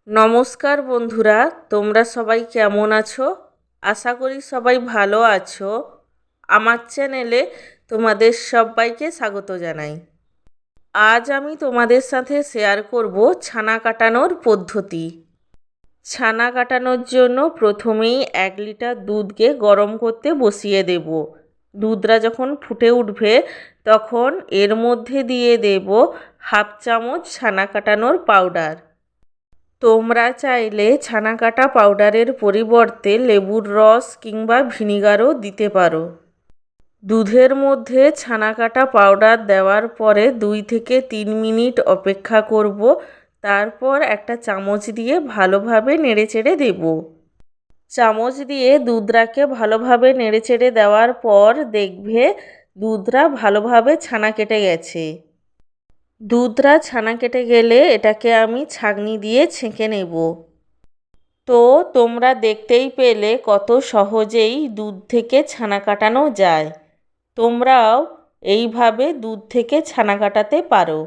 নমস্কার বন্ধুরা, তোমরা সবাই কেমন আছো? আশা করি সবাই ভালো আছো। আমার চ্যানেলে তোমাদের সবাইকে স্বাগত জানাই। আজ আমি তোমাদের সাথে শেয়ার করব ছানা কাটানোর পদ্ধতি। ছানা কাটানোর জন্য প্রথমেই 1 লিটার দুধকে গরম করতে বসিয়ে দেব। দুধটা যখন ফুটে উঠবে তখন এর মধ্যে দিয়ে দেব 1/2 চামচ ছানা কাটানোর পাউডার। তোমরা চাইলে ছানা কাটা পাউডারের পরিবর্তে লেবুর রস কিংবা ভিনিগারও দিতে পারো। দুধের মধ্যে ছানা কাটা পাউডার দেওয়ার পরে 2 থেকে 3 মিনিট অপেক্ষা করব। তারপর একটা চামচ দিয়ে ভালোভাবে নেড়েচেড়ে দেব। চামচ দিয়ে দুধটাকে ভালোভাবে নেড়েচেড়ে দেওয়ার পর দেখবে দুধটা ভালোভাবে ছানা কেটে গেছে। দুধটা ছানা কেটে গেলে এটাকে আমি ছাঁকনি দিয়ে ছেঁকে নেব। তো তোমরা দেখতেই পেলে কত সহজেই দুধ থেকে ছানা কাটানো যায়। তোমরাও এইভাবে দুধ থেকে ছানা কাটাতে পারো।